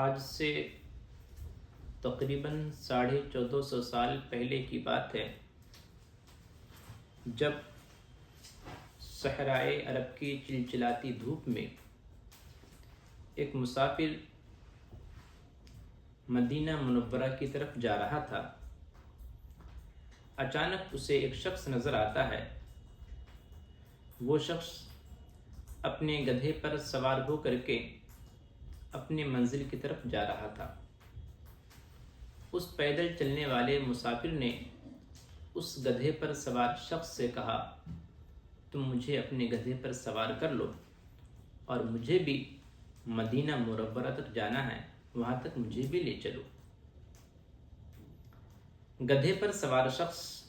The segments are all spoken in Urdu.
آج سے تقریباً 1450 سال پہلے کی بات ہے، جب صحرائے عرب کی چلچلاتی دھوپ میں ایک مسافر مدینہ منورہ کی طرف جا رہا تھا۔ اچانک اسے ایک شخص نظر آتا ہے۔ وہ شخص اپنے گدھے پر سوار ہو کر کے اپنے منزل کی طرف جا رہا تھا۔ اس پیدل چلنے والے مسافر نے اس گدھے پر سوار شخص سے کہا، تم مجھے اپنے گدھے پر سوار کر لو اور مجھے بھی مدینہ منورہ تک جانا ہے، وہاں تک مجھے بھی لے چلو۔ گدھے پر سوار شخص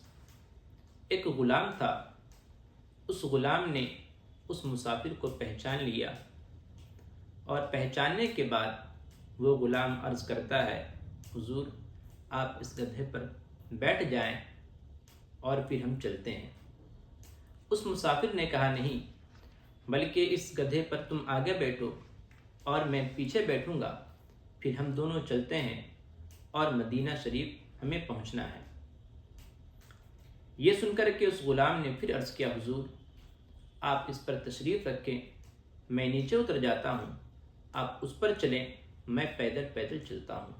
ایک غلام تھا۔ اس غلام نے اس مسافر کو پہچان لیا اور پہچاننے کے بعد وہ غلام عرض کرتا ہے، حضور آپ اس گدھے پر بیٹھ جائیں اور پھر ہم چلتے ہیں۔ اس مسافر نے کہا، نہیں، بلکہ اس گدھے پر تم آگے بیٹھو اور میں پیچھے بیٹھوں گا، پھر ہم دونوں چلتے ہیں اور مدینہ شریف ہمیں پہنچنا ہے۔ یہ سن کر کے اس غلام نے پھر عرض کیا، حضور آپ اس پر تشریف رکھیں، میں نیچے اتر جاتا ہوں، آپ اس پر چلیں، میں پیدل پیدل چلتا ہوں۔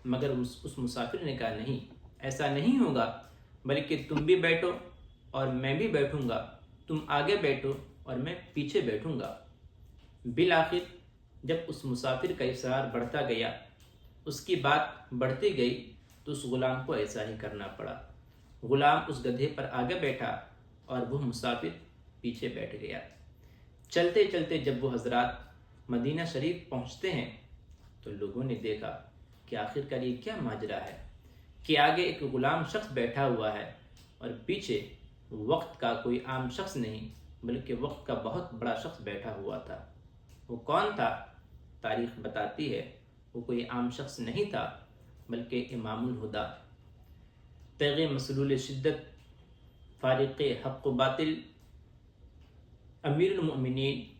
مگر اس مسافر نے کہا، نہیں، ایسا نہیں ہوگا، بلکہ تم بھی بیٹھو اور میں بھی بیٹھوں گا، تم آگے بیٹھو اور میں پیچھے بیٹھوں گا۔ بالآخر جب اس مسافر کا اصرار بڑھتا گیا، اس کی بات بڑھتی گئی، تو اس غلام کو ایسا ہی کرنا پڑا۔ غلام اس گدھے پر آگے بیٹھا اور وہ مسافر پیچھے بیٹھ گیا۔ چلتے چلتے جب وہ حضرات مدینہ شریف پہنچتے ہیں تو لوگوں نے دیکھا کہ آخرکار یہ کیا ماجرا ہے کہ آگے ایک غلام شخص بیٹھا ہوا ہے اور پیچھے وقت کا کوئی عام شخص نہیں، بلکہ وقت کا بہت بڑا شخص بیٹھا ہوا تھا۔ وہ کون تھا؟ تاریخ بتاتی ہے وہ کوئی عام شخص نہیں تھا، بلکہ امام الہدا، تیغ مسلول شدت، فارق حق و باطل، امیر المؤمنین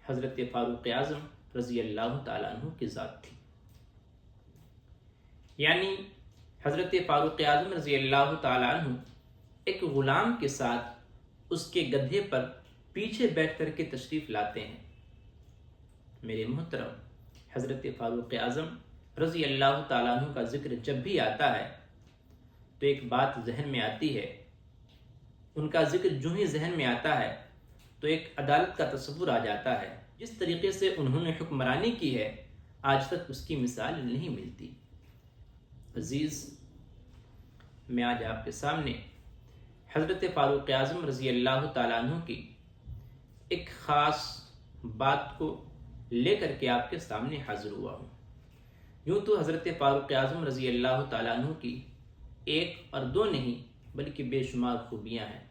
حضرت فاروق اعظم رضی اللہ تعالیٰ عنہ کی ذات تھی۔ یعنی حضرت فاروق اعظم رضی اللہ تعالیٰ عنہ ایک غلام کے ساتھ اس کے گدھے پر پیچھے بیٹھ کر کے تشریف لاتے ہیں۔ میرے محترم، حضرت فاروق اعظم رضی اللہ تعالیٰ عنہ کا ذکر جب بھی آتا ہے تو ایک بات ذہن میں آتی ہے۔ ان کا ذکر جو ہی ذہن میں آتا ہے تو ایک عدالت کا تصور آ جاتا ہے۔ جس طریقے سے انہوں نے حکمرانی کی ہے، آج تک اس کی مثال نہیں ملتی۔ عزیز، میں آج آپ کے سامنے حضرت فاروق اعظم رضی اللہ تعالیٰ عنہ کی ایک خاص بات کو لے کر کے آپ کے سامنے حاضر ہوا ہوں۔ یوں تو حضرت فاروق اعظم رضی اللہ تعالیٰ عنہ کی ایک اور دو نہیں بلکہ بے شمار خوبیاں ہیں۔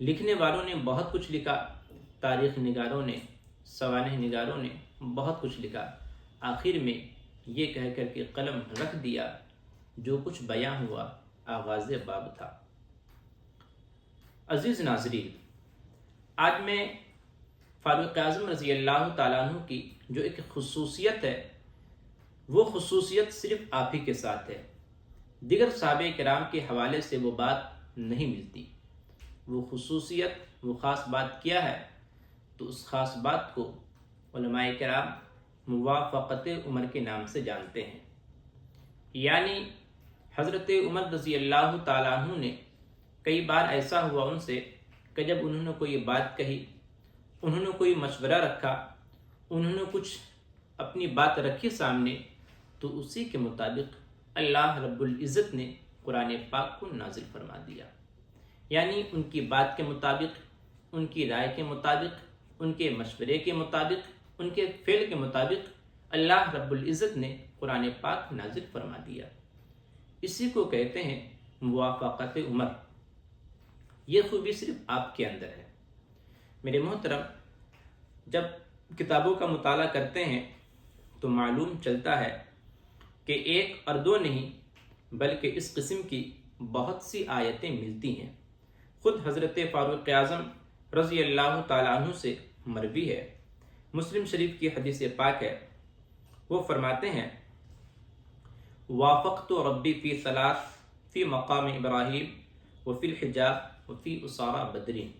لکھنے والوں نے بہت کچھ لکھا، تاریخ نگاروں نے، سوانح نگاروں نے بہت کچھ لکھا، آخر میں یہ کہہ کر کے قلم رکھ دیا، جو کچھ بیاں ہوا آغاز باب تھا۔ عزیز ناظرین، آج میں فاروق اعظم رضی اللہ تعالیٰ عنہ کی جو ایک خصوصیت ہے، وہ خصوصیت صرف آپ ہی کے ساتھ ہے، دیگر صحابہ کرام کے حوالے سے وہ بات نہیں ملتی۔ وہ خصوصیت، وہ خاص بات کیا ہے؟ تو اس خاص بات کو علماء کرام موافقت عمر کے نام سے جانتے ہیں۔ یعنی حضرت عمر رضی اللہ تعالیٰ عنہ نے کئی بار ایسا ہوا ان سے کہ جب انہوں نے کوئی بات کہی، انہوں نے کوئی مشورہ رکھا، انہوں نے کچھ اپنی بات رکھی سامنے، تو اسی کے مطابق اللہ رب العزت نے قرآن پاک کو نازل فرما دیا۔ یعنی ان کی بات کے مطابق، ان کی رائے کے مطابق، ان کے مشورے کے مطابق، ان کے فعل کے مطابق اللہ رب العزت نے قرآن پاک نازل فرما دیا۔ اسی کو کہتے ہیں موافقت عمر۔ یہ خوبی صرف آپ کے اندر ہے۔ میرے محترم، جب کتابوں کا مطالعہ کرتے ہیں تو معلوم چلتا ہے کہ ایک اور دو نہیں بلکہ اس قسم کی بہت سی آیتیں ملتی ہیں۔ خود حضرت فاروق اعظم رضی اللہ تعالیٰ عنہ سے مروی ہے، مسلم شریف کی حدیث پاک ہے، وہ فرماتے ہیں وافقت ربی فی ثلاث فی مقام ابراہیم وفی الحجاب وفی اسارہ بدرین،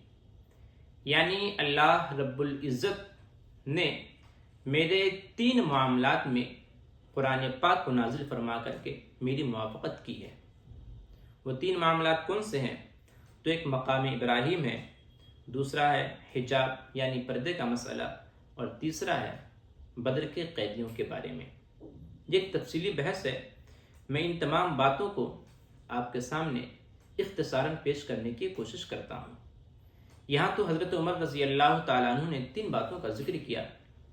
یعنی اللہ رب العزت نے میرے 3 معاملات میں قرآن پاک کو نازل فرما کر کے میری موافقت کی ہے۔ وہ 3 معاملات کون سے ہیں؟ تو ایک مقام ابراہیم ہے، دوسرا ہے حجاب یعنی پردے کا مسئلہ، اور تیسرا ہے بدر کے قیدیوں کے بارے میں۔ یہ ایک تفصیلی بحث ہے، میں ان تمام باتوں کو آپ کے سامنے اختصاراً پیش کرنے کی کوشش کرتا ہوں۔ یہاں تو حضرت عمر رضی اللہ تعالیٰ عنہ نے 3 باتوں کا ذکر کیا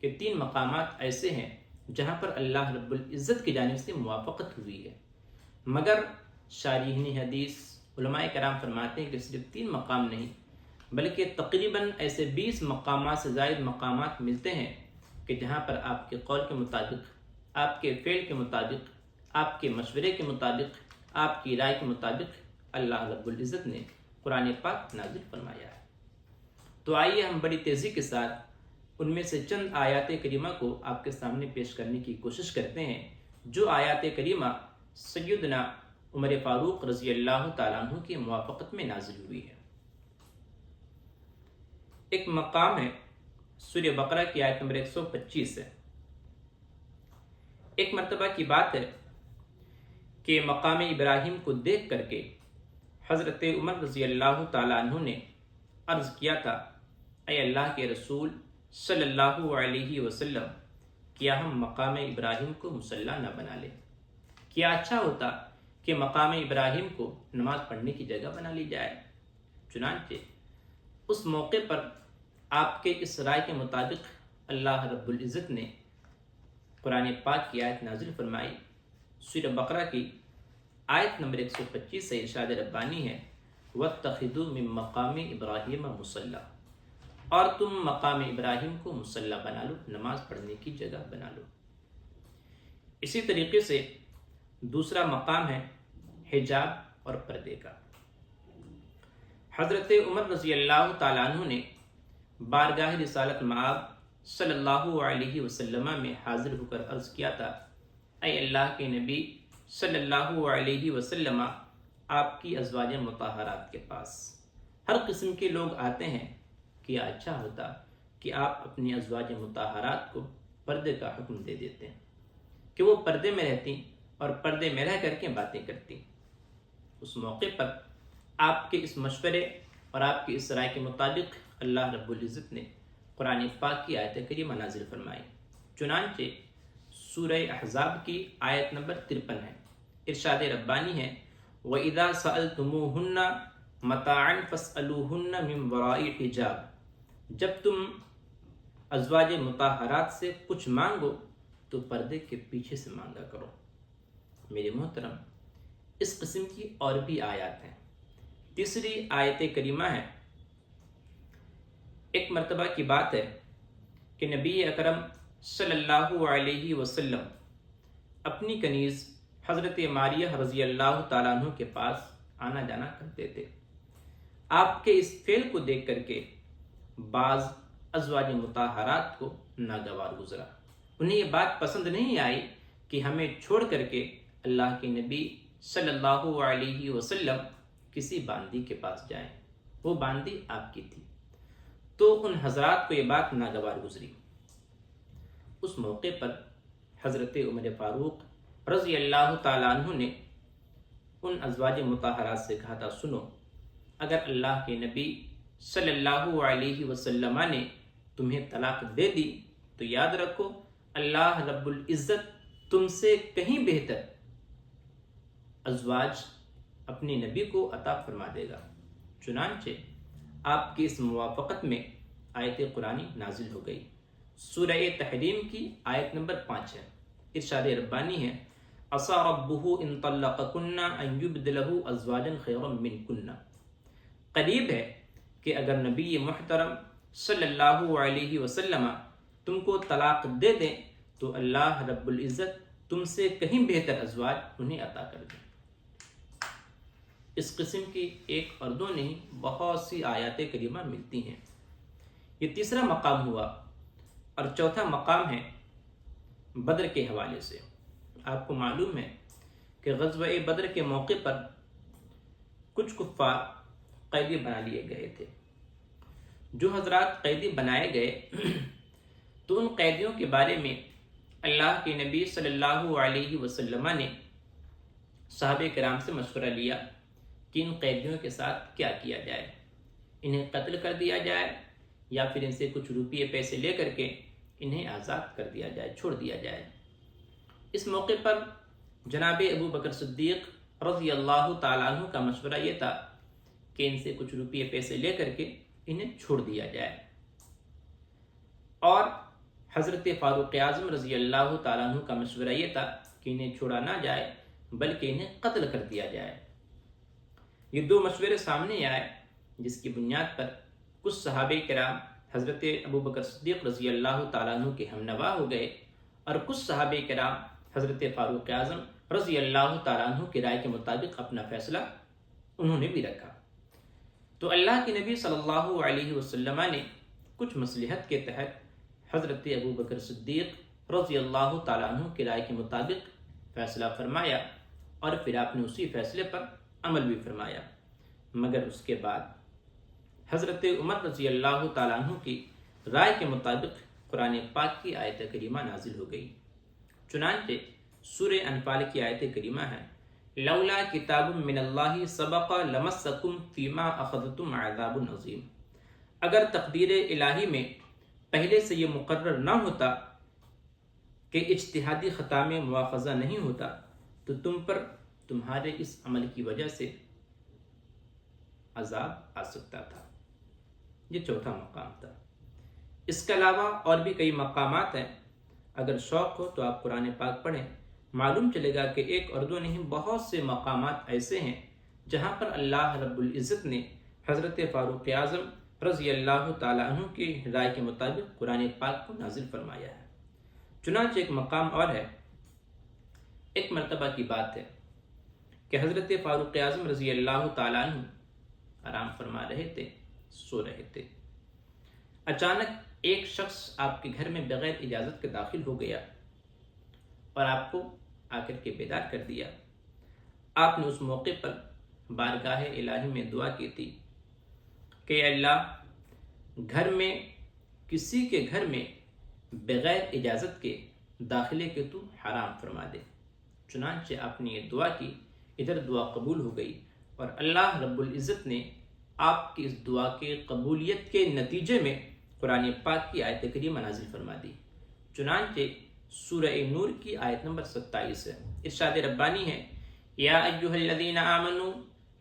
کہ 3 مقامات ایسے ہیں جہاں پر اللہ رب العزت کی جانب سے موافقت ہوئی ہے، مگر شارحین حدیث علماء کرام فرماتے ہیں کہ صرف 3 مقام نہیں بلکہ تقریباً ایسے 20 مقامات سے زائد مقامات ملتے ہیں کہ جہاں پر آپ کے قول کے مطابق، آپ کے فعل کے مطابق، آپ کے مشورے کے مطابق، آپ کی رائے کے مطابق اللہ رب العزت نے قرآن پاک نازل فرمایا ہے۔ تو آئیے ہم بڑی تیزی کے ساتھ ان میں سے چند آیات کریمہ کو آپ کے سامنے پیش کرنے کی کوشش کرتے ہیں، جو آیات کریمہ سیدنا عمر فاروق رضی اللہ تعالیٰ عنہ کی موافقت میں نازل ہوئی ہے۔ ایک مقام ہے سورہ بقرہ کی آیت نمبر 125 ہے۔ ایک مرتبہ کی بات ہے کہ مقام ابراہیم کو دیکھ کر کے حضرت عمر رضی اللہ تعالیٰ عنہ نے عرض کیا تھا، اے اللہ کے رسول صلی اللہ علیہ وسلم، کیا ہم مقام ابراہیم کو مصلی نہ بنا لیں؟ کیا اچھا ہوتا کہ مقام ابراہیم کو نماز پڑھنے کی جگہ بنا لی جائے۔ چنانچہ اس موقع پر آپ کے اس رائے کے مطابق اللہ رب العزت نے قرآن پاک کی آیت نازل فرمائی۔ سورہ بقرہ کی آیت نمبر 125 سے ارشاد ربانی ہے وَاتَّخِذُوا مِن مَّقَامِ إِبْرَاهِيمَ مُصَلًّى، اور تم مقام ابراہیم کو مصلی بنا لو، نماز پڑھنے کی جگہ بنا لو۔ اسی طریقے سے دوسرا مقام ہے حجاب اور پردے کا۔ حضرت عمر رضی اللہ تعالیٰ عنہ نے بارگاہ رسالت مآب صلی اللہ علیہ وسلم میں حاضر ہو کر عرض کیا تھا، اے اللہ کے نبی صلی اللہ علیہ وسلم، آپ کی ازواج مطہرات کے پاس ہر قسم کے لوگ آتے ہیں، کیا اچھا ہوتا کہ آپ اپنی ازواج مطہرات کو پردے کا حکم دے دیتے ہیں کہ وہ پردے میں رہتی اور پردے میں رہ کر کے باتیں کرتی۔ اس موقع پر آپ کے اس مشورے اور آپ کی اس رائے کے مطابق اللہ رب العزت نے قرآن پاک کی آیت کریمہ نازل فرمائی۔ چنانچہ سورہ احزاب کی آیت نمبر 53 ہے، ارشاد ربانی ہے وَإِذَا سَأَلْتُمُوهُنَّ مَتَاعًا فَاسْأَلُوهُنَّ مِن وَرَاءِ حِجَاب، جب تم ازواج مطہرات سے کچھ مانگو تو پردے کے پیچھے سے مانگا کرو۔ میرے محترم، اس قسم کی اور بھی آیات ہیں۔ تیسری آیت کریمہ ہے، ایک مرتبہ کی بات ہے کہ نبی اکرم صلی اللہ علیہ وسلم اپنی کنیز حضرت ماریہ رضی اللہ تعالیٰ عنہ کے پاس آنا جانا کرتے تھے۔ آپ کے اس فعل کو دیکھ کر کے بعض ازواج مطہرات کو ناگوار گزرا، انہیں یہ بات پسند نہیں آئی کہ ہمیں چھوڑ کر کے اللہ کے نبی صلی اللہ علیہ وسلم کسی باندی کے پاس جائیں، وہ باندی آپ کی تھی۔ تو ان حضرات کو یہ بات ناگوار گزری۔ اس موقع پر حضرت عمر فاروق رضی اللہ تعالیٰ عنہ نے ان ازواج مطہرات سے کہا تھا، سنو، اگر اللہ کے نبی صلی اللہ علیہ وسلم نے تمہیں طلاق دے دی تو یاد رکھو اللہ رب العزت تم سے کہیں بہتر ازواج اپنے نبی کو عطا فرما دے گا۔ چنانچہ آپ کی اس موافقت میں آیت قرآنی نازل ہو گئی۔ سورہ تحریم کی آیت نمبر 5 ہے، ارشاد ربانی ہے عَصَىٰ رَبُّهُ إِن طَلَّقَكُنَّ أَن يُبْدِلَهُ أَزْوَاجًا خَيْرًا مِّنكُنَّ، قریب ہے کہ اگر نبی محترم صلی اللہ علیہ وسلم تم کو طلاق دے دیں تو اللہ رب العزت تم سے کہیں بہتر ازواج انہیں عطا کر دیں۔ اس قسم کی ایک اور دو نہیں، بہت سی آیات کریمہ ملتی ہیں۔ یہ تیسرا مقام ہوا، اور چوتھا مقام ہے بدر کے حوالے سے۔ آپ کو معلوم ہے کہ غزوہ بدر کے موقع پر کچھ کفار قیدی بنا لیے گئے تھے۔ جو حضرات قیدی بنائے گئے تو ان قیدیوں کے بارے میں اللہ کے نبی صلی اللہ علیہ وسلم نے صحابہ کرام سے مشورہ لیا کہ ان قیدیوں کے ساتھ کیا کیا جائے، انہیں قتل کر دیا جائے یا پھر ان سے کچھ روپیے پیسے لے کر کے انہیں آزاد کر دیا جائے، چھوڑ دیا جائے۔ اس موقع پر جناب ابو بکر صدیق رضی اللہ تعالیٰ عنہ کا مشورہ یہ تھا کہ ان سے کچھ روپیے پیسے لے کر کے انہیں چھوڑ دیا جائے، اور حضرت فاروق اعظم رضی اللہ تعالیٰ عنہ کا مشورہ یہ تھا کہ انہیں چھوڑا نہ جائے بلکہ انہیں قتل کر دیا جائے۔ یہ دو مشورے سامنے آئے، جس کی بنیاد پر کچھ صحابہ کرام حضرت ابو بکر صدیق رضی اللہ تعالیٰ عنہ کے ہم نوا ہو گئے، اور کچھ صحابہ کرام حضرت فاروق اعظم رضی اللہ تعالیٰ عنہ کی رائے کے مطابق اپنا فیصلہ انہوں نے بھی رکھا۔ تو اللہ کے نبی صلی اللہ علیہ وسلم نے کچھ مصلحت کے تحت حضرت ابو بکر صدیق رضی اللہ تعالیٰ عنہ کی رائے کے مطابق فیصلہ فرمایا، اور پھر آپ نے اسی فیصلے پر عمل بھی فرمایا۔ مگر اس کے بعد حضرت عمر رضی اللہ تعالیٰ عنہ کی رائے کے مطابق قرآن پاک کی آیت کریمہ نازل ہو گئی۔ چنانچہ سورہ انفال کی آیت کریمہ ہے، لولا کتاب من اللہ سبق لمسکم فیما اخذتم عذاب عظیم۔ اگر تقدیر الہی میں پہلے سے یہ مقرر نہ ہوتا کہ اجتہادی خطا میں مواخذہ نہیں ہوتا تو تم پر تمہارے اس عمل کی وجہ سے عذاب آ سکتا تھا۔ یہ چوتھا مقام تھا۔ اس کے علاوہ اور بھی کئی مقامات ہیں، اگر شوق ہو تو آپ قرآن پاک پڑھیں، معلوم چلے گا کہ ایک اور دو نہیں بہت سے مقامات ایسے ہیں جہاں پر اللہ رب العزت نے حضرت فاروق اعظم رضی اللہ تعالیٰ عنہ کی رائے کے مطابق قرآن پاک کو نازل فرمایا ہے۔ چنانچہ ایک مقام اور ہے، ایک مرتبہ کی بات ہے کہ حضرت فاروق اعظم رضی اللہ تعالیٰ عنہ آرام فرما رہے تھے، سو رہے تھے۔ اچانک ایک شخص آپ کے گھر میں بغیر اجازت کے داخل ہو گیا اور آپ کو آ کر کے بیدار کر دیا۔ آپ نے اس موقع پر بارگاہ الہی میں دعا کی تھی کہ اللہ، گھر میں کسی کے گھر میں بغیر اجازت کے داخلے کے تو حرام فرما دے۔ چنانچہ آپ نے یہ دعا کی، ادھر دعا قبول ہو گئی، اور اللہ رب العزت نے آپ کی اس دعا کے قبولیت کے نتیجے میں قرآن پاک کی آیت کریمہ نازل فرما دی۔ چنانچہ سورہ نور کی آیت نمبر 27 ہے، ارشاد ربانی ہے، یا ایھا الذین آمنوا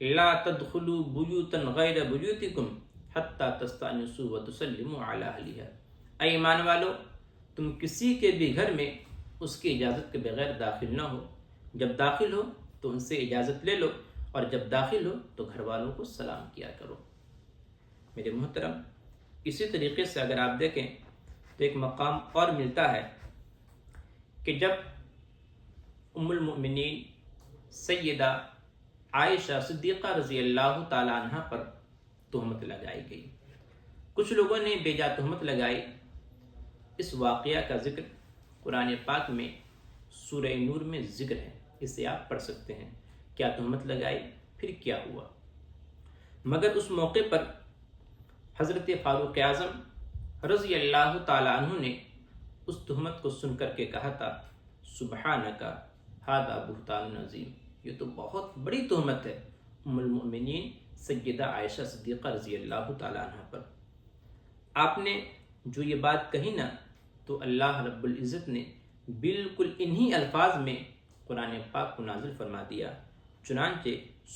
لا تدخلوا بیوتا غیر بیوتکم حتی تستأنسوا وتسلموا علی اہلہا۔ اے ایمان والو، تم کسی کے بھی گھر میں اس کی اجازت کے بغیر داخل نہ ہو، جب داخل ہو تو ان سے اجازت لے لو، اور جب داخل ہو تو گھر والوں کو سلام کیا کرو۔ میرے محترم، اسی طریقے سے اگر آپ دیکھیں تو ایک مقام اور ملتا ہے کہ جب ام المؤمنین سیدہ عائشہ صدیقہ رضی اللہ تعالی عنہ پر تہمت لگائی گئی، کچھ لوگوں نے بے جا تہمت لگائی۔ اس واقعہ کا ذکر قرآن پاک میں سورہ نور میں ذکر ہے، اسے آپ پڑھ سکتے ہیں، کیا تہمت لگائی، پھر کیا ہوا۔ مگر اس موقع پر حضرت فاروق اعظم رضی اللہ تعالی عنہ نے اس تہمت کو سن کر کے کہا تھا، سبحانک ھذا بہتان عظیم، یہ تو بہت بڑی تہمت ہے ام المؤمنین سیدہ عائشہ صدیقہ رضی اللہ تعالی عنہ پر۔ آپ نے جو یہ بات کہی نا، تو اللہ رب العزت نے بالکل انہی الفاظ میں قرآن پاک کو نازل فرما دیا۔ چنانچہ